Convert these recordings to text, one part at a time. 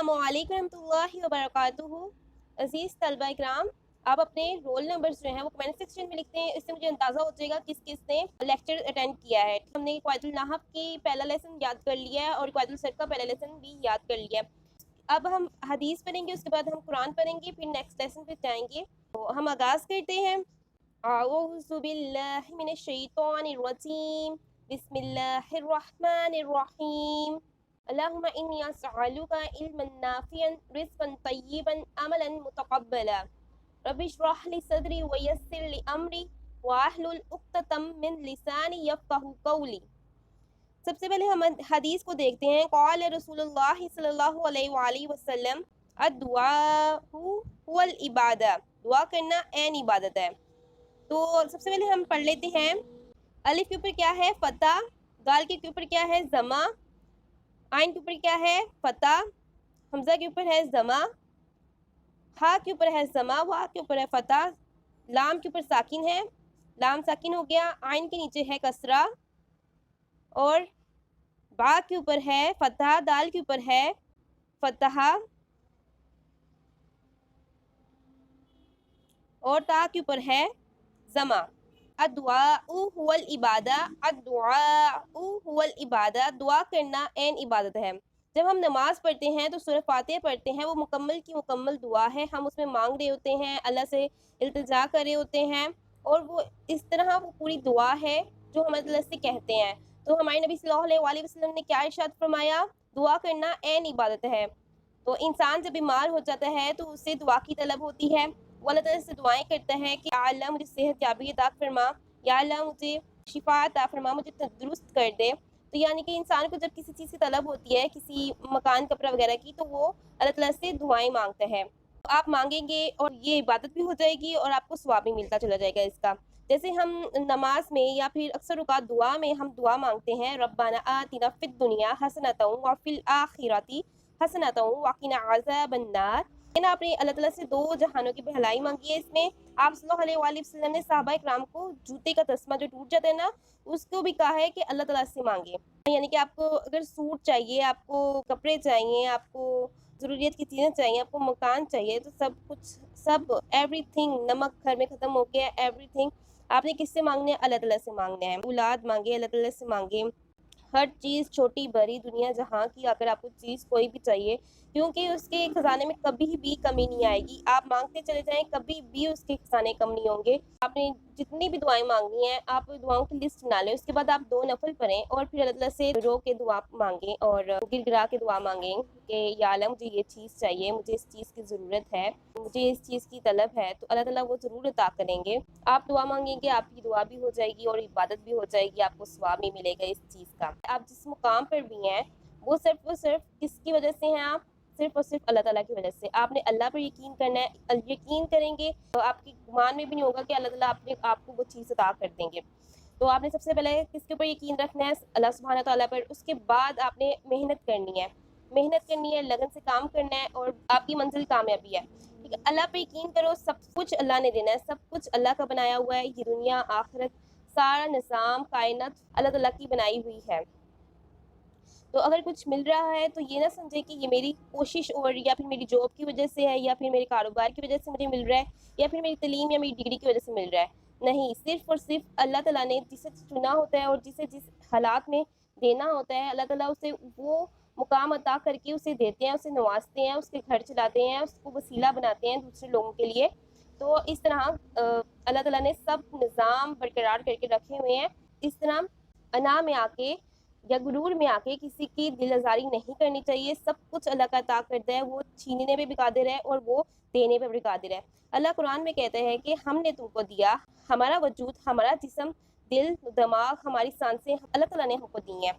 अस्सलामुअलैकुम रहमतुल्लाहि व बरकातुहू। अज़ीज़ तलबा इकराम, आप अपने रोल नंबर्स जो हैं वो कमेंट सेक्शन में लिखते हैं। इससे मुझे अंदाज़ा हो जाएगा किस किस ने लेक्चर अटेंड किया है। हमने क़वाइदुल नहव की पहला लेसन याद कर लिया है और क़वाइदुल सर्फ़ का पहला लेसन भी याद कर लिया है। अब हम हदीस पढ़ेंगे, उसके बाद हम कुरान पढ़ेंगे, फिर नेक्स्ट लेसन पे जाएंगे। तो हम आगाज़ करते हैं। अऊज़ु बिल्लाहि मिनश शैतानिर रजीम, बिस्मिल्लाहिर रहमानिर रहीम। अल्लाहुम्मा इन्नी अस्अलुका इल्मन नाफ़िअन, रिज़्क़न तय्यिबन, अमलन मुतक़ब्बला। रब्बि इश्रह ली सदरी व यस्सिर ली अमरी वाहलुल उक़्दतम मिन लिसानी यफ़क़हू क़ौली। सबसे पहले हम हदीस को देखते हैं। क़ाल रसूलुल्लाह सल्लल्लाहु अलैहि वसल्लम, अद्दुआउ हुवल इबादा, दुआ करना ऐन इबादत है। तो सबसे पहले हम पढ़ लेते हैं। अलिफ के ऊपर क्या है? फतह। दाल के ऊपर क्या है? जमा। आइन के ऊपर क्या है? फतह। हमजा के ऊपर है जमा। हा के ऊपर है जमा। वाह के ऊपर है फतह। लाम के ऊपर साकिन है, लाम साकिन हो गया। आइन के नीचे है कसरा और बा के ऊपर है फतह। दाल के ऊपर है फतह और ता के ऊपर है जमा। अद्दुआउ हुवल इबादा, अद्दुआउ हुवल इबादा, दुआ करना ऐन इबादत है। जब हम नमाज़ पढ़ते हैं तो सूरह फातिहा पढ़ते हैं, वो मुकम्मल की मुकम्मल दुआ है। हम उसमें मांग रहे होते हैं, अल्लाह से इल्तिजा कर रहे होते हैं और वो इस तरह वो पूरी दुआ है जो हम अल्लाह से कहते हैं। तो हमारे नबी सल्लल्लाहु अलैहि वसल्लम ने क्या इरशाद फरमाया? दुआ करना ऐन इबादत है। तो इंसान जब बीमार हो जाता है तो उससे दुआ की तलब होती है। वो अल्लाह ताला से दुआएं करता है कि या अल्लाह मुझे सेहत याबी अता फरमा, या अल्लाह मुझे शिफा अता फरमा, मुझे तंदुरुस्त कर दे। तो यानी कि इंसान को जब किसी चीज़ की तलब होती है, किसी मकान कपड़ा वगैरह की, तो वो अल्लाह ताला से दुआएं मांगता है। तो आप मांगेंगे और ये इबादत भी हो जाएगी और आपको सवाब भी मिलता चला जाएगा इसका। जैसे हम नमाज में या फिर अक्सर औक़ात दुआ में हम दुआ मांगते हैं, रब्बाना आतिना फिद दुनिया हसनतन व फिल आखिरति हसनतन व क़िना अज़ाबन नार। आपने अल्लाह ताला से दो जहानों की भलाई मांगी है। इसमें आप सल्लल्लाहु अलैहि वसल्लम ने सहाबा इकराम को जूते का तस्मा जो टूट जाता है ना, उसको भी कहा है कि अल्लाह ताला से मांगे। यानी कि आपको अगर सूट चाहिए, आपको कपड़े चाहिए, आपको ज़रूरियत की चीज़ें चाहिए, आपको मकान चाहिए, तो सब कुछ, सब एवरीथिंग, नमक घर में ख़त्म हो गया, एवरीथिंग आपने किससे मांगने हैं? अल्लाह ताला से मांगने हैं। औलाद मांगे, अल्लाह ताला से मांगे। हर चीज़ छोटी बड़ी दुनिया जहाँ की, अगर आपको चीज़ कोई भी चाहिए, क्योंकि उसके खजाने में कभी भी कमी नहीं आएगी। आप मांगते चले जाएं, कभी भी उसके खजाने कम नहीं होंगे। आपने जितनी भी दुआएं मांगनी हैं, आप दुआओं की लिस्ट बना लें। उसके बाद आप 2 नफल पढ़ें और फिर अल्लाह ताला से रो के दुआ मांगें और गिड़गिड़ा के दुआ मांगें कि या अल्लाह मुझे ये चीज़ चाहिए, मुझे इस चीज़ की ज़रूरत है, मुझे इस चीज़ की तलब है। तो अल्लाह ताला वो ज़रूर अता करेंगे। आप दुआ मांगेंगे, आपकी दुआ भी हो जाएगी और इबादत भी हो जाएगी, आपको सवाब भी मिलेगा इस चीज़ का। आप जिस मुकाम पर भी हैं, वो सिर्फ़ और सिर्फ़ किसकी वजह से हैं आप? सिर्फ़ और सिर्फ़ अल्लाह ताला की वजह से। आपने अल्लाह पर यकीन करना है। यकीन करेंगे तो आपकी गुमान में भी नहीं होगा कि अल्लाह ताला आपको वो चीज़ अता कर देंगे। तो आपने सबसे पहले किसके ऊपर यकीन रखना है? अल्लाह सुब्हाना तआला पर। उसके बाद आपने मेहनत करनी है, लगन से काम करना है और आपकी मंज़िल कामयाबी है। ठीक है? अल्लाह पे यकीन करो, सब कुछ अल्लाह ने देना है, सब कुछ अल्लाह का बनाया हुआ है। ये दुनिया, आखिरत, सारा निज़ाम, कायनात अल्लाह ताला की बनाई हुई है। तो अगर कुछ मिल रहा है तो ये ना समझे कि ये मेरी कोशिश और या फिर मेरी जॉब की वजह से है, या फिर मेरे कारोबार की वजह से मुझे मिल रहा है, या फिर मेरी तलीम या मेरी डिग्री की वजह से मिल रहा है। नहीं, सिर्फ़ और सिर्फ़ अल्लाह ताला ने जिसे चुना होता है और जिसे जिस हालात में देना होता है, अल्लाह ताला उसे वो मुकाम अता करके उसे देते हैं, उसे नवाज़ते हैं, उसके घर चलाते हैं, उसको वसीला बनाते हैं दूसरे लोगों के लिए। तो इस तरह अल्लाह ताला ने सब निज़ाम बरकरार करके रखे हुए हैं। इस तरह अना में आके या गुरूर में आके किसी की दिल आज़ारी नहीं करनी चाहिए। सब कुछ अल्लाह का अता करता है, वो छीनने पे भी कादिर है और वो देने पे भी कादिर है। अल्लाह कुरान में कहता है कि हमने तुमको दिया, हमारा वजूद, हमारा जिस्म, दिल, दिमाग, हमारी सांसें अल्लाह ताला ने हमको दी हैं।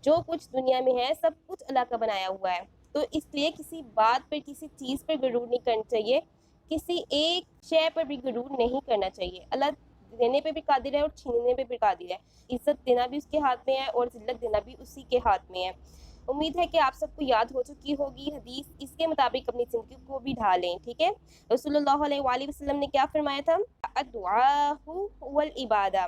जो कुछ दुनिया में है सब कुछ अल्लाह का बनाया हुआ है। तो इसलिए किसी बात पर, किसी चीज़ पर गुरूर नहीं करना चाहिए, किसी एक शय पर भी गुरूर नहीं करना चाहिए। अल्लाह देने पे भी कादिर है और छीनने पे भी कादिर है। इज़्ज़त देना भी उसके हाथ में है और ज़िल्लत देना भी उसी के हाथ में है। उम्मीद है कि आप सबको याद हो चुकी होगी हदीस, इसके मुताबिक अपनी ज़िंदगी को भी ढालें, ठीक है? रसूलुल्लाह अलैहि वसल्लम ने क्या फरमाया था? अद्दुआउ हुवल इबादा,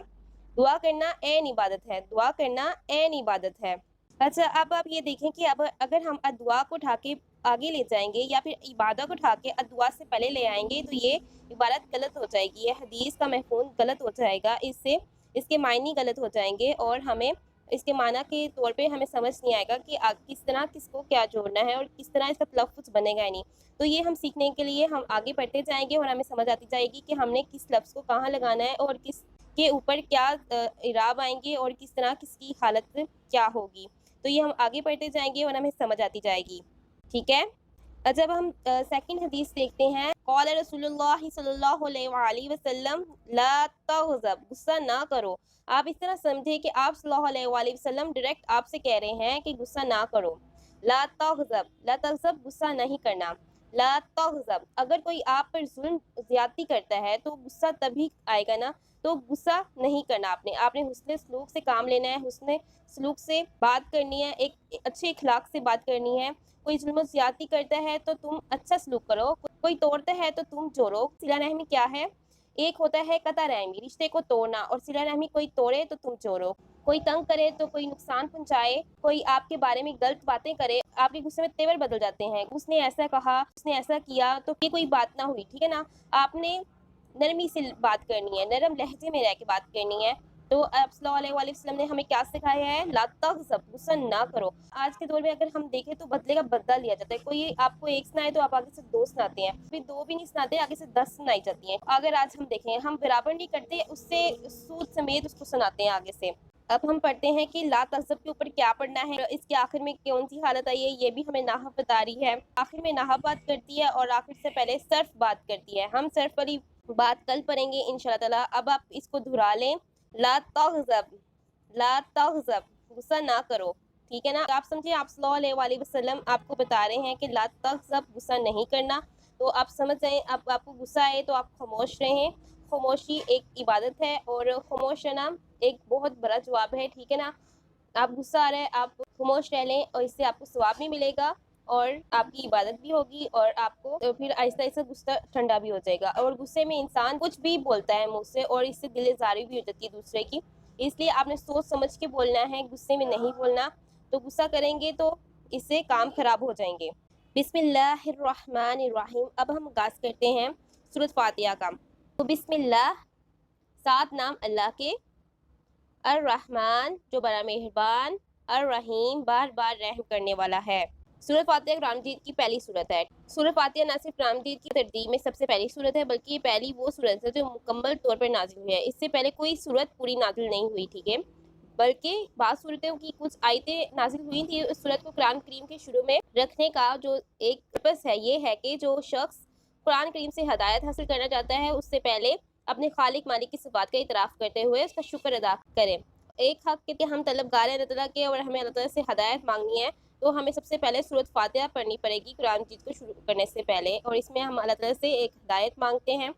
दुआ करना ऐन इबादत है, दुआ करना ऐन इबादत है। अच्छा, अब आप ये देखें कि अब अगर हम दुआ को उठा के آگے لے جائیں گے یا پھر عبادہ کو اٹھا کے ادعا سے پہلے لے آئیں گے تو یہ عبارت غلط ہو جائے گی، یہ حدیث کا مفہوم غلط ہو جائے گا، اس سے اس کے معنی غلط ہو جائیں گے اور ہمیں اس کے معنی کے طور پہ ہمیں سمجھ نہیں آئے گا کہ کس طرح کس کو کیا جوڑنا ہے اور کس طرح اس کا تلفظ بنے گا نہیں۔ تو یہ ہم سیکھنے کے لیے ہم آگے بڑھتے جائیں گے اور ہمیں سمجھ آتی جائے گی کہ ہم نے کس لفظ کو کہاں لگانا ہے اور کس کے اوپر کیا اعراب آئیں گے اور کس طرح کس کی حالت کیا ہوگی۔ تو یہ ہم آگے بڑھتے جائیں گے اور ہمیں سمجھ آتی جائے گی، ٹھیک ہے۔ جب ہم سیکنڈ حدیث دیکھتے ہیں، قال رسول اللہ صلی اللہ علیہ وآلہ وسلم لا تغضب، غصہ نہ کرو۔ آپ اس طرح سمجھے کہ آپ صلی اللہ علیہ وآلہ وسلم ڈائریکٹ آپ سے کہہ رہے ہیں کہ غصہ نہ کرو۔ لا تغضب، لا تغضب غصہ نہیں کرنا، لا تغضب۔ اگر کوئی آپ پر ظلم زیادتی کرتا ہے تو غصہ تبھی آئے گا نا، تو غصہ نہیں کرنا آپ نے حسن سلوک سے کام لینا ہے، حسن سلوک سے بات کرنی ہے، ایک اچھے اخلاق سے بات کرنی ہے۔ کوئی ظلم و زیادتی کرتا ہے تو تم اچھا سلوک کرو، کوئی توڑتا ہے تو تم جوڑو۔ صلہ رحمی کیا ہے؟ ایک ہوتا ہے قطع رحمی، رشتے کو توڑنا، اور صلہ رحمی کوئی توڑے تو تم جوڑو۔ کوئی تنگ کرے تو کوئی نقصان پہنچائے، کوئی آپ کے بارے میں غلط باتیں کرے، آپ کے غصے میں تیور بدل جاتے ہیں، اس نے ایسا کہا، اس نے ایسا کیا، تو یہ کوئی بات نہ ہوئی، ٹھیک ہے نا۔ آپ نے نرمی سے بات کرنی ہے، نرم لہجے میں رہ کے بات کرنی ہے۔ تو آپ صلی اللہ علیہ وآلہ وسلم نے ہمیں کیا سکھایا ہے؟ لا تغضب، غصہ نہ کرو۔ آج کے دور میں اگر ہم دیکھیں تو بدلے کا بدلہ لیا جاتا ہے، کوئی آپ کو ایک سنائے تو آپ آگے سے دو سناتے ہیں، پھر دو بھی نہیں سناتے، آگے سے 10 سنائی جاتی ہیں۔ اگر آج ہم دیکھیں ہم برابر نہیں کرتے، اس سے سود سمیت اس کو سناتے ہیں آگے سے۔ اب ہم پڑھتے ہیں کہ لا تغضب کے اوپر کیا پڑھنا ہے، اس کے آخر میں کون سی حالت آئی ہے، یہ بھی ہمیں نحو بتا رہی ہے۔ آخر میں نحو بات کرتی ہے اور آخر سے پہلے صرف بات کرتی ہے۔ ہم صرف والی بات کل پڑھیں گے انشاءاللہ تعالی۔ اب آپ اس کو دہرا لیں، لا تغضب، لا تغضب، غصہ نہ کرو، ٹھیک ہے نا۔ آپ سمجھے آپ صلی اللہ علیہ وآلہ وسلم آپ کو بتا رہے ہیں کہ لا تغضب، غصہ نہیں کرنا، تو آپ سمجھ جائیں۔ اب آپ کو غصہ آئے تو آپ خاموش رہیں، خاموشی ایک عبادت ہے اور خاموش رہنا ایک بہت بڑا جواب ہے، ٹھیک ہے نا۔ آپ غصہ آ رہا ہے، آپ خاموش رہ لیں اور اس سے آپ کو ثواب بھی ملے گا اور آپ کی عبادت بھی ہوگی اور آپ کو پھر آہستہ آہستہ غصہ ٹھنڈا بھی ہو جائے گا۔ اور غصے میں انسان کچھ بھی بولتا ہے منہ سے اور اس سے دل آزاری بھی ہو جاتی ہے دوسرے کی، اس لیے آپ نے سوچ سمجھ کے بولنا ہے، غصے میں نہیں بولنا۔ تو غصہ کریں گے تو اس سے کام خراب ہو جائیں گے۔ بسم اللہ الرحمن الرحیم۔ اب ہم آغاز کرتے ہیں سورۃ فاتحہ کا۔ تو بسم اللہ، 7 نام اللہ کے، الرحمن جو بڑا مہربان، الرحیم بار بار رحم کرنے والا ہے۔ سورۃ فاتحہ قرآن مجید کی پہلی سورت ہے۔ سورۃ فاتحہ نہ صرف قرآن مجید کی ترتیب میں سب سے پہلی سورت ہے بلکہ یہ پہلی وہ سورت ہے جو مکمل طور پر نازل ہوئی ہے۔ اس سے پہلے کوئی سورت پوری نازل نہیں ہوئی، ٹھیک ہے، بلکہ بعض صورتوں کی کچھ آیتیں نازل ہوئی تھی۔ اس سورت کو قرآن کریم کے شروع میں رکھنے کا جو ایک پرپس ہے یہ ہے کہ جو شخص قرآن کریم سے ہدایت حاصل کرنا چاہتا ہے اس سے پہلے اپنے خالق مالک کی صفات کا اعتراف کرتے ہوئے اس کا شکر ادا کرے۔ ایک حق کہ ہم طلبگار ہیں اللہ تعالیٰ کے اور ہمیں اللہ تعالیٰ سے ہدایت مانگنی ہے، تو ہمیں سب سے پہلے سورۃ فاتحہ پڑھنی پڑے گی قرآن مجید کو شروع کرنے سے پہلے، اور اس میں ہم اللہ تعالیٰ سے ایک ہدایت مانگتے ہیں۔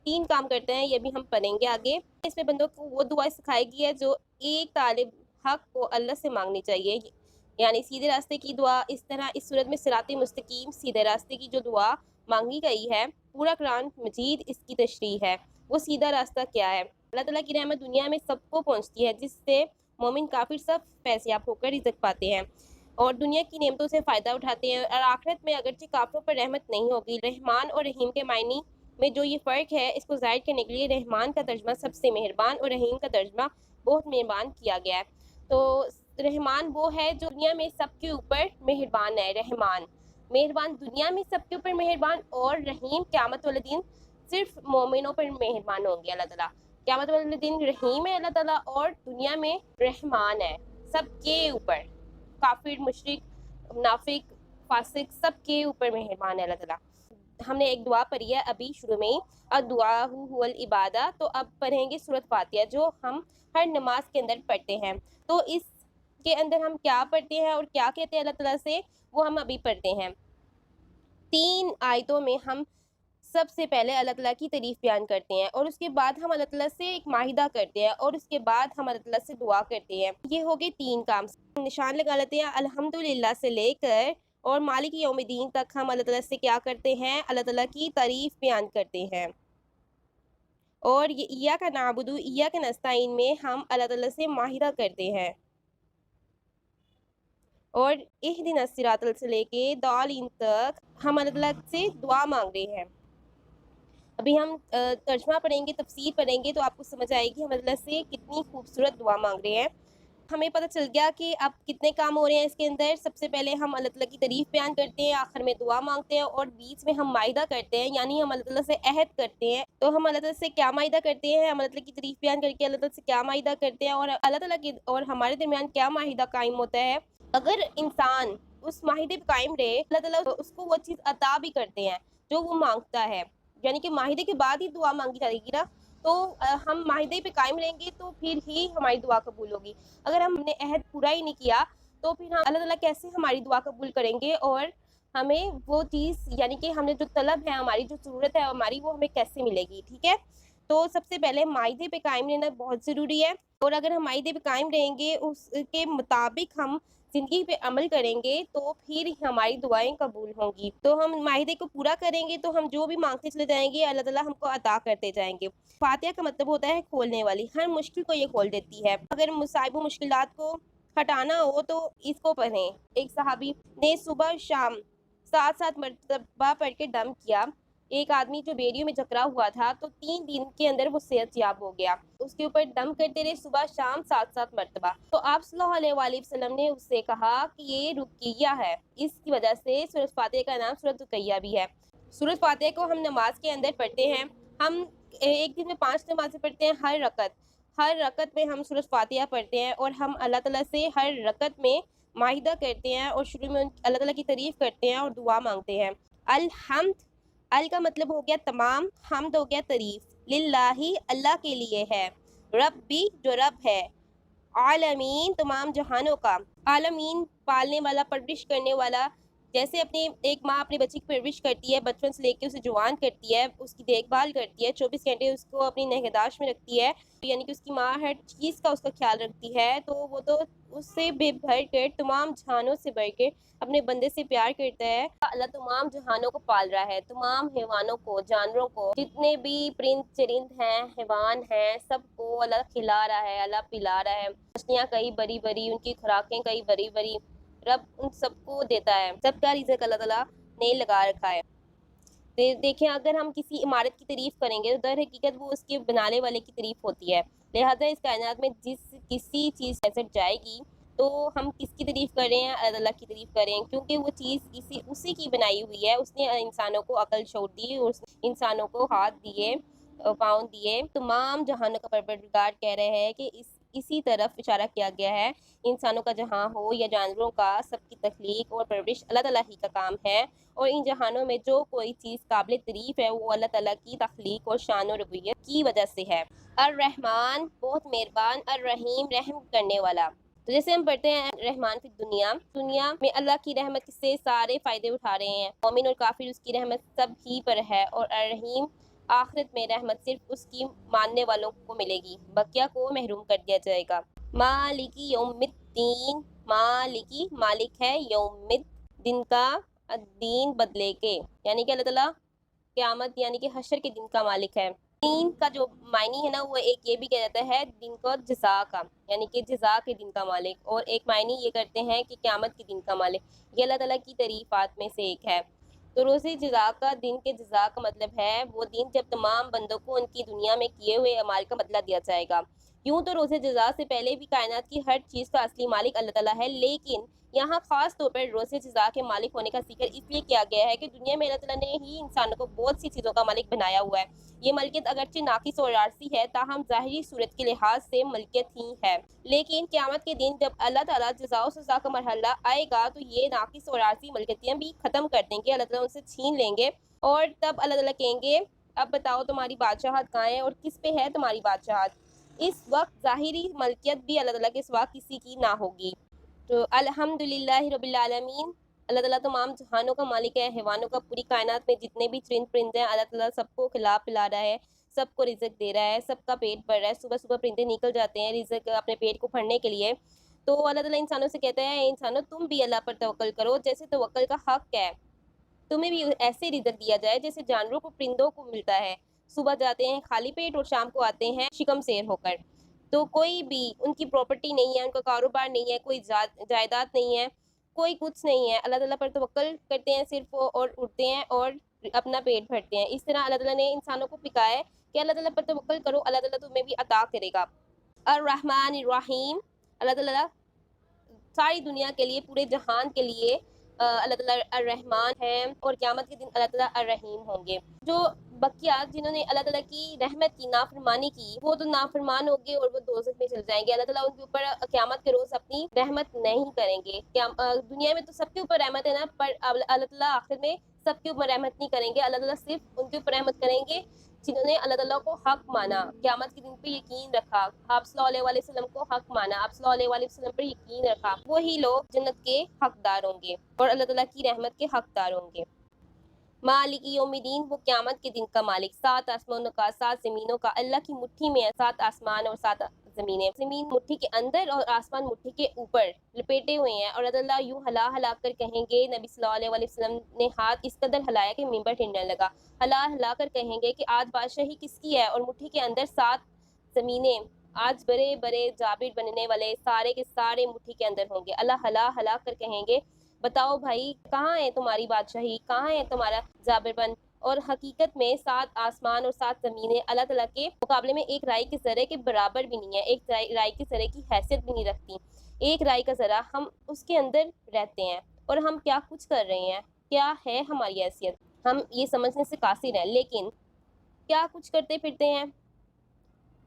3 کام کرتے ہیں، یہ بھی ہم پڑھیں گے آگے۔ اس میں بندوں کو وہ دعا سکھائی گئی ہے جو ایک طالب حق کو اللہ سے مانگنی چاہیے، یعنی سیدھے راستے کی دعا۔ اس طرح اس صورت میں صراط مستقیم، سیدھے راستے کی جو دعا مانگی گئی ہے، پورا قرآن مجید اس کی تشریح ہے۔ وہ سیدھا راستہ کیا ہے؟ اللہ تعالیٰ کی رحمت دنیا میں سب کو پہنچتی ہے، جس سے مومن کافر سب فیضیاب ہو کر رزق پاتے ہیں اور دنیا کی نعمتوں سے فائدہ اٹھاتے ہیں، اور آخرت میں اگرچہ کافروں پر رحمت نہیں ہوگی۔ رحمان اور رحیم کے معنی میں جو یہ فرق ہے اس کو ظاہر کرنے کے لیے رحمان کا ترجمہ سب سے مہربان اور رحیم کا ترجمہ بہت مہربان کیا گیا ہے۔ تو رحمان وہ ہے جو دنیا میں سب کے اوپر مہربان ہے، رحمان مہربان، دنیا میں سب کے اوپر مہربان، اور رحیم قیامت والے دن صرف مومنوں پر مہربان ہوں گے اللہ تعالیٰ۔ قیامت والے دن رحیم ہے اللہ تعالیٰ اور دنیا میں رحمان ہے سب کے اوپر، کافر، مشرک، منافق، فاسق، سب کے اوپر مہربان ہے اللہ تعالیٰ۔ ہم نے ایک دعا پڑھی ہے ابھی شروع میں ہی، الدعاء هو العبادہ، تو اب پڑھیں گے سورۃ فاتحہ جو ہم ہر نماز کے اندر پڑھتے ہیں۔ تو اس کے اندر ہم کیا پڑھتے ہیں اور کیا کہتے ہیں اللہ تعالیٰ سے، وہ ہم ابھی پڑھتے ہیں۔ 3 آیتوں میں ہم سب سے پہلے اللہ تعالیٰ کی تعریف بیان کرتے ہیں اور اس کے بعد ہم اللہ تعالیٰ سے ایک معاہدہ کرتے ہیں اور اس کے بعد ہم اللہ تعالیٰ سے دعا کرتے ہیں۔ یہ ہو گئے 3 کام، نشان لگا لیتے ہیں۔ الحمدللہ سے لے کر اور مالک یوم الدین تک ہم اللہ تعالیٰ سے کیا کرتے ہیں؟ اللہ تعالیٰ کی تعریف بیان کرتے ہیں۔ اور یہ ایاک نعبد و ایاک نستعین میں ہم اللہ تعالیٰ سے معاہدہ کرتے ہیں۔ اور اہدنا الصراط سے لے کے دالین تک ہم اللہ تعالیٰ سے دعا مانگ رہے ہیں۔ ابھی ہم ترجمہ پڑھیں گے، تفسیر پڑھیں گے تو آپ کو سمجھ آئے گی ہم اللہ سے کتنی خوبصورت دعا مانگ رہے ہیں۔ ہمیں پتہ چل گیا کہ اب کتنے کام ہو رہے ہیں اس کے اندر۔ سب سے پہلے ہم اللہ تعالیٰ کی تعریف بیان کرتے ہیں، آخر میں دعا مانگتے ہیں، اور بیچ میں ہم معاہدہ کرتے ہیں، یعنی ہم اللہ تعالیٰ سے عہد کرتے ہیں۔ تو ہم اللہ تعالیٰ سے کیا معاہدہ کرتے ہیں؟ ہم اللہ تعالیٰ کی تعریف بیان کر کے اللہ تعالیٰ سے کیا معاہدہ کرتے ہیں، اور اللہ تعالیٰ کے اور ہمارے درمیان کیا معاہدہ قائم ہوتا ہے؟ اگر انسان اس معاہدے پہ قائم رہے، اللہ تعالیٰ اس کو وہ چیز عطا بھی کرتے ہیں جو وہ مانگتا ہے، یعنی کہ معاہدے کے بعد ہی دعا مانگی جائے گی نا۔ تو ہم معاہدے پہ قائم رہیں گے تو پھر ہی ہماری دعا قبول ہوگی۔ اگر ہم نے عہد پورا ہی نہیں کیا تو پھر ہم اللہ تعالیٰ کیسے ہماری دعا قبول کریں گے، اور ہمیں وہ چیز یعنی کہ ہم نے جو طلب ہے ہماری، جو ضرورت ہے ہماری، وہ ہمیں کیسے ملے گی؟ ٹھیک ہے، تو سب سے پہلے معاہدے پہ قائم رہنا بہت ضروری ہے، اور اگر ہم معاہدے پہ قائم رہیں گے، اس کے مطابق ہم زندگی پہ عمل کریں گے تو پھر ہماری دعائیں قبول ہوں گی۔ تو ہم معاہدے کو پورا کریں گے تو ہم جو بھی مانگتے چلے جائیں گے اللہ تعالیٰ ہم کو عطا کرتے جائیں گے۔ فاتحہ کا مطلب ہوتا ہے کھولنے والی، ہر مشکل کو یہ کھول دیتی ہے۔ اگر مصائب و مشکلات کو ہٹانا ہو تو اس کو پڑھیں۔ ایک صحابی نے صبح شام 7 مرتبہ پڑھ کے دم کیا۔ ایک آدمی جو بیڑیوں میں جکڑا ہوا تھا تو 3 دن کے اندر وہ صحت یاب ہو گیا۔ اس کے اوپر دم کرتے رہے صبح شام 7 مرتبہ۔ تو آپ صلی اللہ علیہ وآلہ وسلم نے اس سے کہا کہ یہ رقیہ ہے، اس کی وجہ سے سورۃ فاتحہ کا نام سورۃ رقیہ بھی ہے۔ سورۃ فاتحہ کو ہم نماز کے اندر پڑھتے ہیں۔ ہم ایک دن میں 5 نمازیں پڑھتے ہیں، ہر رکعت میں ہم سورۃ فاتحہ پڑھتے ہیں، اور ہم اللہ تعالیٰ سے ہر رکعت میں معاہدہ کرتے ہیں، اور شروع میں اللہ تعالیٰ کی تعریف کرتے ہیں اور دعا مانگتے ہیں۔ الحمد، ال کا مطلب ہو گیا تمام، حمد ہو گیا تعریف، للہ اللہ کے لیے ہے، ربی جو رب ہے، عالمین تمام جہانوں کا، عالمین پالنے والا، پرورش کرنے والا۔ جیسے ایک ماں اپنے بچے کی پرورش کرتی ہے، بچپن سے لے کے اسے جوان کرتی ہے، اس کی دیکھ بھال کرتی ہے، 24 گھنٹے اس کو اپنی نگہداشت میں رکھتی ہے، یعنی کہ اس کی ماں ہر چیز کا اس کا خیال رکھتی ہے، تو وہ تو اس سے بے بھر کر، تمام جہانوں سے بڑھ کے اپنے بندے سے پیار کرتا ہے۔ اللہ تمام جہانوں کو پال رہا ہے، تمام حیوانوں کو، جانوروں کو، جتنے بھی پرند چرند ہیں، حیوان ہیں، سب کو اللہ کھلا رہا ہے، اللہ پلا رہا ہے۔ مچھلیاں کئی بڑی بڑی، ان کی خوراکیں کئی بڑی بڑی، رب ان سب کو دیتا ہے، سب کا رزق اللہ تعالیٰ نے لگا رکھا ہے۔ دیکھیں اگر ہم کسی عمارت کی تعریف کریں گے تو در حقیقت وہ اس کے بنانے والے کی تعریف ہوتی ہے، لہٰذا اس کائنات میں کسی چیز نظر جائے گی تو ہم کس کی تعریف کر رہے ہیں؟ اللہ تعالیٰ کی تعریف کر رہے ہیں، کیونکہ وہ چیز اسی کی بنائی ہوئی ہے، اس نے انسانوں کو عقل شعور دی، اور انسانوں کو ہاتھ دیے، پاؤں دیے۔ تمام جہانوں کا پروردگار کہہ رہے ہیں کہ اسی طرف اشارہ کیا گیا ہے، انسانوں کا جہاں ہو یا جانوروں کا، سب کی تخلیق اور پرورش اللہ تعالیٰ ہی کا کام ہے، اور ان جہانوں میں جو کوئی چیز قابل تعریف ہے وہ اللہ تعالیٰ کی تخلیق اور شان و ربوبیت کی وجہ سے ہے۔ الرحمن بہت مہربان، الرحیم رحم کرنے والا۔ تو جیسے ہم پڑھتے ہیں رحمان فی دنیا میں اللہ کی رحمت سے سارے فائدے اٹھا رہے ہیں، مومن اور کافر اس کی رحمت سب ہی پر ہے، اور الرحیم آخرت میں رحمت صرف اس کی ماننے والوں کو ملے گی، بقیہ کو محروم کر دیا جائے گا۔ مالکی یوم الدین، مالکی مالک ہے، یوم دن کا، الدین بدلے کے، یعنی کہ اللہ تعالیٰ قیامت یعنی کہ حشر کے دن کا مالک ہے۔ دین کا جو معنی ہے نا، وہ ایک یہ بھی کہا جاتا ہے دن کو جزا کا، یعنی کہ جزا کے دن کا مالک، اور ایک معنی یہ کرتے ہیں کہ قیامت کے دن کا مالک۔ یہ اللہ تعالیٰ کی تعریفات میں سے ایک ہے۔ تو روز جزا کا دن کے جزا کا مطلب ہے وہ دن جب تمام بندوں کو ان کی دنیا میں کیے ہوئے اعمال کا بدلہ دیا جائے گا۔ یوں تو روز جزا سے پہلے بھی کائنات کی ہر چیز کا اصلی مالک اللہ تعالیٰ ہے، لیکن یہاں خاص طور پر روز جزا کے مالک ہونے کا ذکر اس لیے کیا گیا ہے کہ دنیا میں اللہ تعالیٰ نے ہی انسانوں کو بہت سی چیزوں کا مالک بنایا ہوا ہے۔ یہ ملکیت اگرچہ ناقص اور عارضی ہے، تاہم ظاہری صورت کے لحاظ سے ملکیت ہی ہے، لیکن قیامت کے دن جب اللہ تعالیٰ جزا و سزا کا مرحلہ آئے گا تو یہ ناقص اور عارضی ملکیتیں بھی ختم کر دیں گے، اللہ تعالیٰ ان سے چھین لیں گے، اور تب اللہ تعالیٰ کہیں گے اب بتاؤ تمہاری بادشاہت کہاں ہے اور کس پہ ہے تمہاری بادشاہت۔ اس وقت ظاہری ملکیت بھی اللہ تعالیٰ کے سوا کسی کی نہ ہوگی۔ تو الحمدللہ رب العالمین، اللہ تعالیٰ تمام جہانوں کا مالک ہے، حیوانوں کا، پوری کائنات میں جتنے بھی چرند پرند ہیں اللہ تعالیٰ سب کو کھلا پلا رہا ہے، سب کو رزق دے رہا ہے، سب کا پیٹ بھر رہا ہے، صبح صبح پرندے نکل جاتے ہیں رزق اپنے پیٹ کو بھرنے کے لیے۔ تو اللہ تعالیٰ انسانوں سے کہتا ہے انسانوں تم بھی اللہ پر توکل کرو، جیسے توکل کا حق ہے، تمہیں بھی ایسے رزق دیا جائے جیسے جانوروں کو، پرندوں کو ملتا ہے، صبح جاتے ہیں خالی پیٹ اور شام کو آتے ہیں شکم سیر ہو کر۔ تو کوئی بھی ان کی پراپرٹی نہیں ہے، ان کا کاروبار نہیں ہے، کوئی جائیداد نہیں ہے، कोई कुछ नहीं है, अल्लाह ताला पर तवक्कल करते हैं सिर्फ और उठते हैं और अपना पेट भरते हैं। इस तरह अल्लाह ताला ने इंसानों को सिखाया है कि अल्लाह ताला पर तवक्कल करो, अल्लाह ताला तुम्हें भी अता करेगा। अर्रहमान अर्रहीम, अल्लाह ताला सारी दुनिया के लिए, पूरे जहान के लिए अल्लाह ताला अर्रहमान है और क़यामत के दिन अल्लाह ताला अर्रहीम होंगे। जो बकिया जिन्होंने अल्लाह ताला की रहमत की नाफरमानी की, वो तो नाफरमान होंगे और वो दोज़ख में चले जाएंगे। अल्लाह ताला उनके ऊपर क़यामत के रोज़ अपनी रहमत नहीं करेंगे। दुनिया में तो सबके ऊपर रहमत है ना, पर अल्लाह ताला आखिर में सबके ऊपर रहमत नहीं करेंगे। अल्लाह ताला सिर्फ उनके ऊपर रहमत करेंगे जिन्होंने अल्लाह ताला को हक माना, क़यामत के दिन पे यकीन रखा, आप सल्लल्लाहु अलैहि वसल्लम को हक माना, आप सल्लल्लाहु अलैहि वसल्लम पर यकीन रखा, वही लोग जन्नत के हकदार होंगे और अल्लाह ताला की रहमत के हकदार होंगे। मालिक यौमिद्दीन, वो क़यामत के दिन का मालिक, 7 आसमानों का, 7 ज़मीनों का, अल्लाह की मुट्ठी में है 7 आसमान और 7 ज़मीनें। ज़मीन मुट्ठी के अंदर और आसमान मुट्ठी के ऊपर लपेटे हुए हैं और अल्लाह यूँ हिला हिला कर कहेंगे, नबी सल्लल्लाहु अलैहि वसल्लम ने हाथ इस कदर हिलाया कि मिंबर हिलने लगा। हिला हिला कर कहेंगे कि आज बादशाही किसकी है, और मुट्ठी के अंदर 7 ज़मीनें, आज बड़े बड़े जाबिर बनने वाले सारे के सारे मुट्ठी के अंदर होंगे। अल्लाह हिला हिला कर कहेंगे, बताओ भाई कहाँ है तुम्हारी बादशाही, कहाँ है तुम्हारा जाबिरपन। और हकीकत में 7 आसमान और 7 ज़मीनें अल्लाह ताला के मुकाबले में एक राई के ज़रे के बराबर भी नहीं है, एक राई के ज़रे की हैसियत भी नहीं रखती। एक राई का ज़रा, हम उसके अंदर रहते हैं और हम क्या कुछ कर रहे हैं, क्या है हमारी हैसियत, हम ये समझने से कासिर हैं, लेकिन क्या कुछ करते फिरते हैं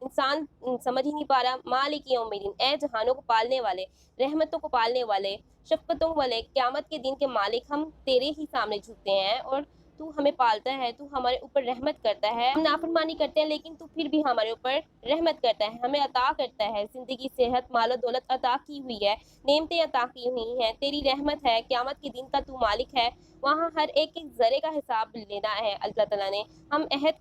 इंसान समझ ही नहीं पा रहा। मालिक यौमिद्दीन, ए जहानों को पालने वाले, रहमतों को पालने वाले, शफ़क़तों वाले, क़यामत के दिन के मालिक, हम तेरे ही सामने झुकते हैं और तू हमें पालता है, तू हमारे ऊपर रहमत करता है। हम नाफरमानी करते हैं लेकिन तू फिर भी हमारे ऊपर रहमत करता है, हमें अता करता है, ज़िंदगी, सेहत, माल दौलत अता की हुई है, नेमतें अता की हुई हैं, तेरी रहमत है। क़यामत के दिन का तू मालिक है, वहाँ हर एक ज़रे का हिसाब लेना है अल्लाह ताला ने। हम अहद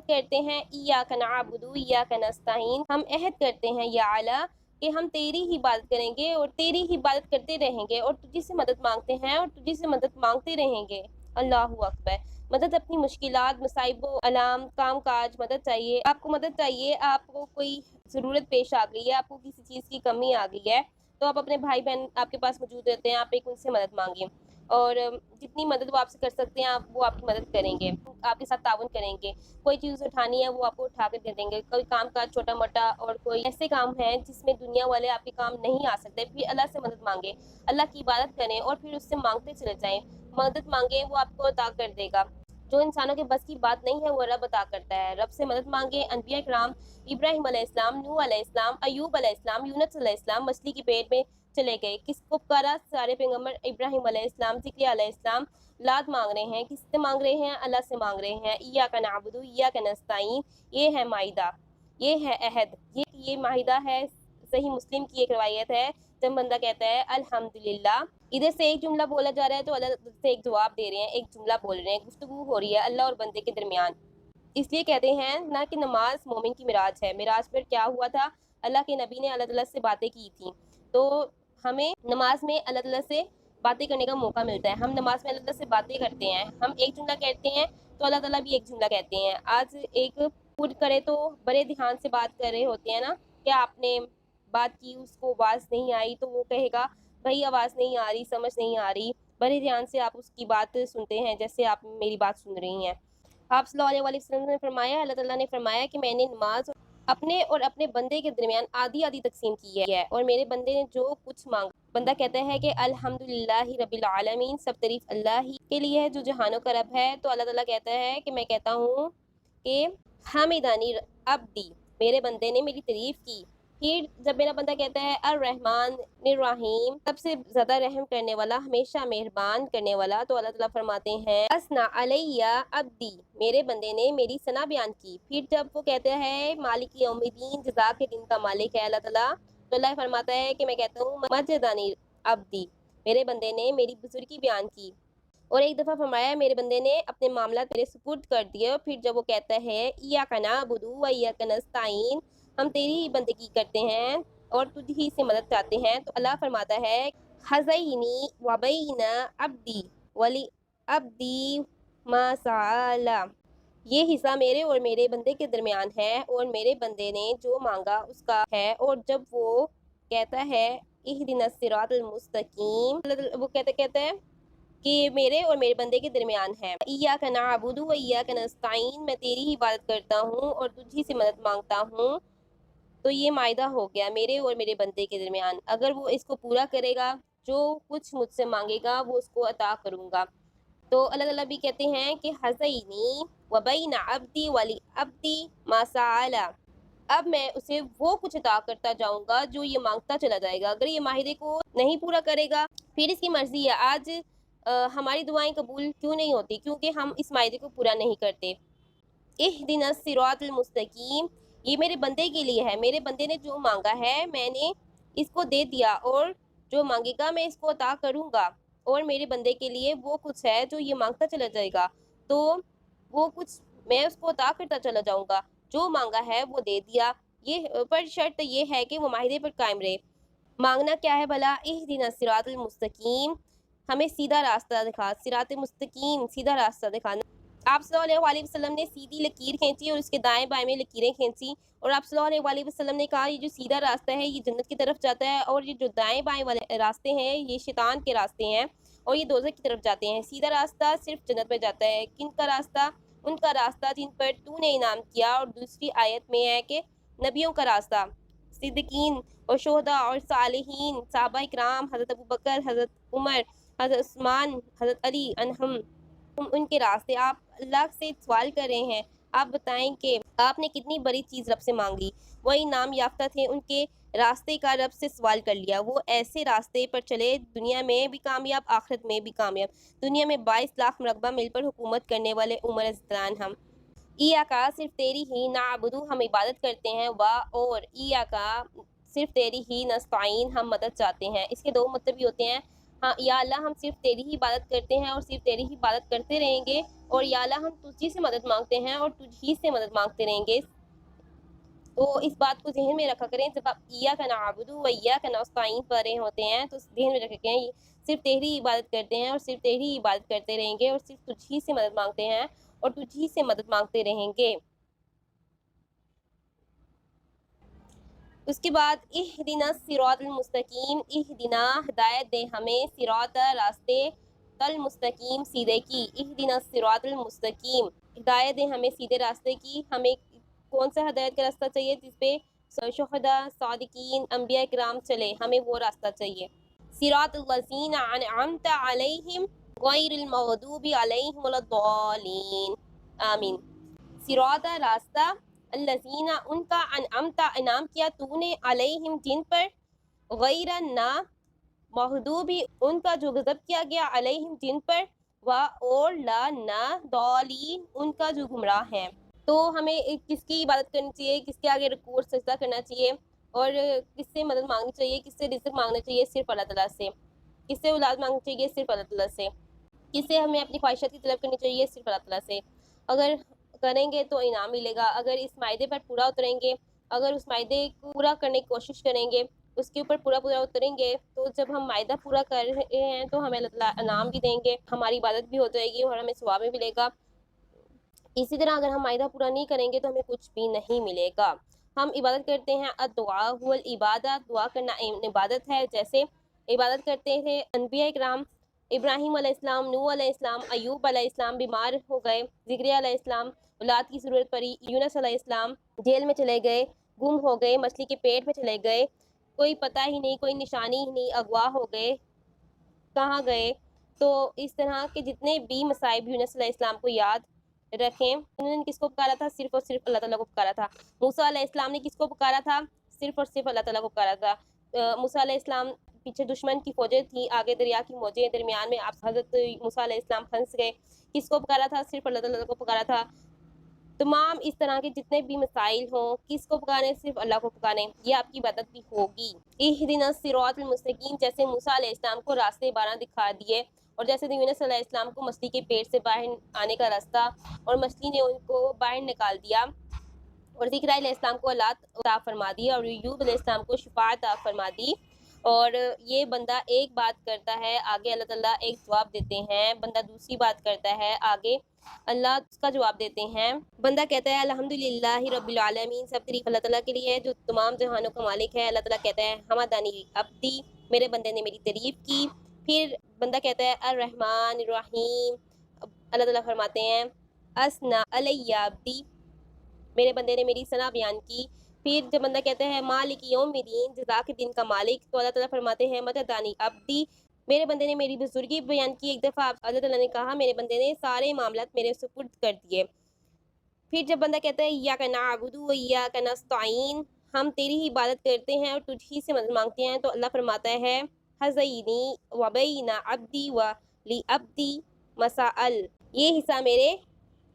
करते हैं इय्याका नअबुदु इय्याका नस्तईन, हम अहद करते हैं या अला कि हम तेरी ही इबादत करेंगे और तेरी ही इबादत करते रहेंगे और तुझी से मदद मांगते हैं और तुझी से मदद मांगते रहेंगे। अल्लाहु अकबर। मदद अपनी मुश्किलात, मसाइब, अलाम, काम काज, मदद चाहिए, आपको मदद चाहिए, आपको कोई ज़रूरत पेश आ गई है, आपको किसी चीज़ की कमी आ गई है, तो आप अपने भाई बहन आपके पास मौजूद रहते हैं, आप एक उनसे मदद मांगिए और जितनी मदद वो आपसे कर सकते हैं आप वो आपकी मदद करेंगे, आपके साथ ताउन करेंगे। कोई चीज़ उठानी है वो आपको उठा कर दे देंगे। कोई काम काज छोटा मोटा और कोई ऐसे काम हैं जिसमें दुनिया वाले आपके काम नहीं आ सकते, फिर अल्लाह से मदद मांगे, अल्लाह की इबादत करें और फिर उससे मांगते चले जाएं। मदद मांगे वो आपको अता कर देगा। जो इंसानों के बस की बात नहीं है वो रब अता करता है। रब से मदद मांगे। अनबिया किराम इब्राहिम अलैहिस्सलाम, नूह अलैहिस्सलाम, अय्यूब अलैहिस्सलाम, यूनुस अलैहिस्सलाम मछली की पेट में चले गए। किसको पुकारा? सारे पैगंबर इब्राहिम अलैहिस्सलाम, ज़िक्रिया अलैहिस्सलाम लाद मांग रहे हैं। किससे मांग रहे हैं? अल्लाह से मांग रहे हैं। इय्याका नअबुदु इय्याका नस्तईन, ये है माइदा, ये है अहद, ये माहिदा है। सही मुस्लिम की एक रवायत है, जब बंदा कहता है अल्हम्दुलिल्लाह, इधर से एक जुमला बोला जा रहा है तो अल्लाह से एक जवाब दे रहे हैं, एक जुमला बोल रहे हैं, गुफ्तगू हो रही है अल्लाह और बंदे के दरमियान। इसलिए कहते हैं ना कि नमाज मोमिन की मिराज है। मिराज पर क्या हुआ था? अल्लाह के नबी ने अल्लाह ताला से बातें की थी, तो हमें नमाज में अल्लाह ताला से बातें करने का मौका मिलता है। हम नमाज में अल्लाह ताला से बातें करते हैं, हम एक जुमला कहते हैं तो अल्लाह ताला भी एक जुमला कहते हैं। आज एक खुद करे तो बड़े ध्यान से बात कर रहे होते हैं ना, क्या आपने बात की, उसको आवाज़ नहीं आई तो वो कहेगा भाई आवाज़ नहीं आ रही, समझ नहीं आ रही। बड़े ध्यान से आप उसकी बात सुनते हैं जैसे आप मेरी बात सुन रही हैं। आप सल्लल्लाहु अलैहि वसल्लम ने फरमाया, अल्लाह ताला ने फरमाया कि मैंने नमाज अपने और अपने बंदे के दरमियान आधी आधी तकसीम की है और मेरे बंदे ने जो कुछ मांगा, बंदा कहता है कि अल्हम्दुलिल्लाहि रब्बिल आलमीन, सब तारीफ अल्लाह ही के लिए है जो जहानों का रब है। तो अल्लाह ताला कहता है कि मैं कहता हूँ कि हामिदानी अब्दी, मेरे बंदे ने मेरी तारीफ की। फिर जब मेरा बंदा कहता है अर्रहमान निर्रहीम, सबसे ज़्यादा रहम करने वाला, हमेशा मेहरबान करने वाला, तो अल्लाह ताला फरमाते हैं असना अलैया अब्दी, मेरे बंदे ने मेरी सना बयान की। फिर जब वो कहता है मालिक यौमिद्दीन, जज़ा के दिन का मालिक है अल्लाह ताला, तो अल्लाह फरमाता है कि मैं कहता हूँ मजदानी अब्दी, मेरे बंदे ने मेरी बुजुर्गी बयान की। और एक दफ़ा फरमाया मेरे बंदे ने अपने मामला तेरे सुपुर्द कर दिए। और फिर जब वो कहता है इय्याका नअबुदु व इय्याका नस्तईन, हम तेरी ही बंदगी करते हैं और तुझ ही से मदद चाहते हैं, तो अल्लाह फरमाता है हज़ैनी व बैन अब्दी वली अब्दी मा सअला, ये हिस्सा मेरे और मेरे बंदे के दरमियान है और मेरे बंदे ने जो मांगा उसका है। और जब वो कहता है इहदिना सिरातल मुस्तकीम, वो कहते हैं कि मेरे और मेरे बंदे के दरमियान है। इय्याका नअबुदु व इय्याका नस्तईन, मैं तेरी ही इबादत करता हूँ और तुझी से मदद मांगता हूँ। तो ये मायदा हो गया मेरे और मेरे बंदे के दरमियान। अगर वो इसको पूरा करेगा, जो कुछ मुझसे मांगेगा वो उसको अता करूँगा। तो अल्लाह ताला भी कहते हैं कि हज़ैनी व बैन अब्दी वली अब्दी मा सअला, अब मैं उसे वो कुछ अता करता जाऊंगा जो ये मांगता चला जाएगा। अगर ये माहिदे को नहीं पूरा करेगा, फिर इसकी मर्जी है। आज हमारी दुआएं कबूल क्यों नहीं होती? क्योंकि हम इस माहिदे को पूरा नहीं करते। इहदिना सिरातल मुस्तकीम, ये मेरे बंदे के लिए है। मेरे बंदे ने जो मांगा है मैंने इसको दे दिया, और जो मांगेगा मैं इसको अता करूँगा। और मेरे बंदे के लिए वो कुछ है जो ये मांगता चला जाएगा, तो वो कुछ मैं उसको अता करता चला जाऊँगा। जो मांगा है वो दे दिया। ये पर शर्त ये है कि वो माहिदे पर कायम रहे। मांगना क्या है भला? इहदिना सिरातल मुस्तकीम, हमें सीधा रास्ता दिखा। सिरात मुस्तकीम, सीधा रास्ता दिखा। आप सल्लल्लाहु अलैहि वसल्लम ने सीधी लकीर खींची और उसके दाएं बाएं में लकीरें खींची, और आप सल्लल्लाहु अलैहि वसल्लम ने कहा ये जो सीधा रास्ता है ये जन्नत की तरफ जाता है, और ये जो दाएं बाएं वाले रास्ते हैं ये शैतान के रास्ते हैं, और ये दोज़ख की तरफ जाते हैं। सीधा रास्ता सिर्फ जन्नत में जाता है। किन का रास्ता? उनका रास्ता जिन पर तूने इनाम किया। और दूसरी आयत में है कि नबियों का रास्ता, सिद्दीकीन और शोहदा और सालिहीन, सहाबा इकराम, हज़रत अबू बकर, हज़रत उमर, हज़रत उस्मान, हज़रत अली अनहुम, उनके रास्ते। आप अल्लाह से सवाल कर रहे हैं, आप बताएं कि आपने कितनी बड़ी चीज़ रब से मांगी। वो इनाम याफ्ता थे, उनके रास्ते का रब से सवाल कर लिया। वो ऐसे रास्ते पर चले, दुनिया में भी कामयाब, आखिरत में भी कामयाब। दुनिया में 22 लाख मरकबा मिल पर हुकूमत करने वाले उमर अज़लान हम। ईया का सिर्फ तेरी ही नाबुदू, हम इबादत करते हैं। वाह, और ईया का सिर्फ तेरी ही नस्ताइन, हम मदद चाहते हैं। इसके दो मतलब भी होते हैं। हाँ, या अल्लाह हम सिर्फ तेरी ही इबादत करते हैं और सिर्फ तेरी ही इबादत करते रहेंगे, और या अल्लाह हम तुझी से मदद मांगते हैं और तुझी से मदद मांगते रहेंगे। तो इस बात को ज़हन में रखा करें, जब आप इय्या का नाबुदू व इय्या का नस्ताइन पढ़ रहे होते हैं तो ज़हन में रखा करें सिर्फ तेरी इबादत करते हैं और सिर्फ तेरी इबादत करते रहेंगे, और सिर्फ तुझी से मदद मांगते हैं और तुझी से मदद मांगते रहेंगे। उसके बाद इहदिना सिरातल मुस्तकीम, इहदिना हिदायत दे हमें, सिरात रास्ते, तल मुस्तकीम सीधे की। इहदिना सिरातल मुस्तकीम, हिदायत दे हमें सीधे रास्ते की। हमें कौन सा हिदायत का रास्ता चाहिए? जिस पे शुहदा, सादिकीन, अंबिया किराम चले, हमें वो रास्ता चाहिए। सिरातल लज़ीना अनअमता अलैहिम गैरिल मग़दूबि अलैहिम वलद्दालीन, आमीन। सिरात रास्ता, अल्लज़ीना उनका, अनअमता इनाम किया तूने, अलैहिम जिन पर, गैर ना महदूबी उनका जो गज़ब किया गया, अलैहिम जिन पर, व और ला ना दौलीन उनका जो गुमराह हैं। तो हमें किसकी इबादत करनी चाहिए, किसके आगे रुकू और सजदा करना चाहिए, और किससे मदद मांगनी चाहिए, किससे रिज़्क़ मांगना चाहिए? सिर्फ अल्लाह ताला से। किससे औलाद मांगनी चाहिए? सिर्फ अल्लाह ताला से। किससे हमें अपनी ख्वाहिशात की तलब करनी चाहिए? सिर्फ अल्लाह ताला से। अगर करेंगे तो इनाम मिलेगा। अगर इस मायदे पर पूरा उतरेंगे, अगर उस मायदे को पूरा करने की कोशिश करेंगे, उसके ऊपर पूरा पूरा उतरेंगे, तो जब हम मायदा पूरा कर रहे हैं तो हमें अल्लाह ताला इनाम भी देंगे, हमारी इबादत भी हो जाएगी और हमें सवाब भी मिलेगा। इसी तरह अगर हम मायदा पूरा नहीं करेंगे तो हमें कुछ भी नहीं मिलेगा। हम इबादत करते हैं, अद्दुआ हुवल इबादत, दुआ करना इबादत है। जैसे इबादत करते थे अनबिया इकराम, इब्राहीम अलैहिस्सलाम, नूह अलैहिस्सलाम, अय्यूब अलैहिस्सलाम बीमार हो गए, ज़िक्रिया अलैहिस्सलाम औलाद की ज़रूरत पड़ी, यूनुस अलैहिस्सलाम जेल में चले गए, गुम हो गए, मछली के पेट में चले गए, कोई पता ही नहीं, कोई निशानी ही नहीं, अगवा हो गए, कहाँ गए। तो इस तरह के जितने भी मसाइब यूनुस अलैहिस्सलाम को याद रखें। उन्होंने किसको पुकारा था? सिर्फ और सिर्फ अल्लाह ताला को पुकारा था। मूसा अलैहिस्सलाम ने किसको पुकारा था? सिर्फ और सिर्फ अल्लाह ताला को पुकारा था। मूसा अलैहिस्सलाम, पीछे दुश्मन की फौजें थी, आगे दरिया की मौजें, दरमियान में आप हज़रत मूसा अलैहिस्सलाम फंस गए। किसको पुकारा था? सिर्फ अल्लाह ताला को पुकारा था। तमाम इस तरह के जितने भी मसाइल हों, किसको पुकारें? सिर्फ अल्लाह को पुकारें, ये आपकी इबादत भी होगी। इहदिना सिरातल मुस्तकीम, जैसे मूसा अलैहिस्सलाम को रास्ते 12 दिखा दिए, और जैसे यूनुस अलैहिस्सलाम को मछली के पेट से बाहर आने का रास्ता, और मछली ने उनको बाहर निकाल दिया, और ज़िक्रिया अलैहिस्सलाम को औलाद अता फरमा दी, और अय्यूब अलैहिस्सलाम को शिफाअत अता फरमा दी। और ये बंदा एक बात करता है, आगे अल्लाह ताला एक जवाब देते हैं। बंदा दूसरी बात करता है, आगे अल्लाह उसका जवाब देते हैं। बंदा कहता है अल्हम्दुलिल्लाहि रब्बिल आलमीन, सब तारीफ़ अल्लाह ताला के लिए है जो तमाम जहानों का मालिक है। अल्लाह ताला कहता है हमादानी अब्दी, میرے بندے نے میری تعریف کی. پھر بندہ کہتا ہے الرحمن الرحیم. اللہ تعالیٰ فرماتے ہیں اسنا علیہ عبدی، میرے بندے نے میری ثنا بیان کی. پھر جب بندہ کہتا ہے مالک یوم الدین، جزا کے دن کا مالک، تو اللہ تعالیٰ فرماتے ہیں مددانی عبدی، میرے بندے نے میری بزرگی بیان کی. ایک دفعہ اللہ تعالیٰ نے کہا میرے بندے نے سارے معاملات میرے سپرد کر دیے. پھر جب بندہ کہتا ہے ایاک نعبد و ایاک نستعین، ہم تیری ہی عبادت کرتے ہیں اور تجھ ہی سے مدد مانگتے ہیں، تو اللہ فرماتا ہے حزینی و بین عبدی و لی عبدی مسائل، یہ حصہ میرے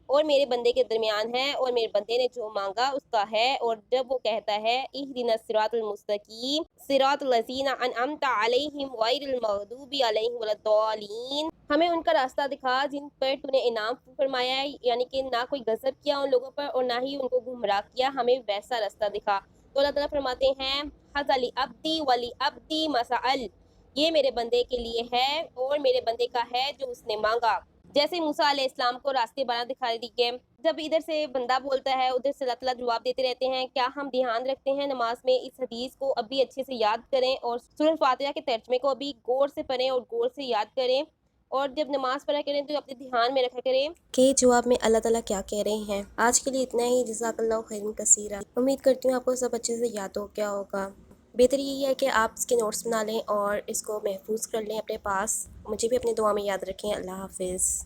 اور میرے بندے کے درمیان ہے، اور میرے بندے نے جو مانگا اس کا ہے. اور جب وہ کہتا ہے اہدنا الصراط المستقیم صراط الذین انعمت علیہم غیر المغضوب علیہم ولا الضالین، ہمیں ان کا راستہ دکھا جن پر تو نے انعام فرمایا ہے، یعنی کہ نہ کوئی غضب کیا ان لوگوں پر اور نہ ہی ان کو گمراہ کیا، ہمیں ویسا راستہ دکھا. تو اللہ تعالیٰ فرماتے ہیں حذا لی عبدی ولی عبدی مسائل، یہ میرے بندے کے لیے ہے اور میرے بندے کا ہے جو اس نے مانگا. جیسے موسیٰ علیہ السلام کو راستے بنا دکھائی دی گئے، جب ادھر سے بندہ بولتا ہے ادھر سے اللہ تعالیٰ جواب دیتے رہتے ہیں. کیا ہم دھیان رکھتے ہیں نماز میں اس حدیث کو ابھی اچھے سے یاد کریں اور سورہ فاتحہ کے ترجمے کو ابھی غور سے پڑھیں اور غور سے یاد کریں، اور جب نماز پڑھا کریں تو اپنے دھیان میں رکھا کریں کہ جواب میں اللہ تعالیٰ کیا کہہ رہے ہیں. آج کے لیے اتنا ہی. جزاک اللہ خیرا کثیرا. امید کرتی ہوں آپ کو سب اچھے سے یاد ہو گیا ہوگا. بہتر یہی ہے کہ آپ اس کے نوٹس بنا لیں اور اس کو محفوظ کر لیں اپنے پاس. مجھے بھی اپنی دعا میں یاد رکھیں. اللہ حافظ.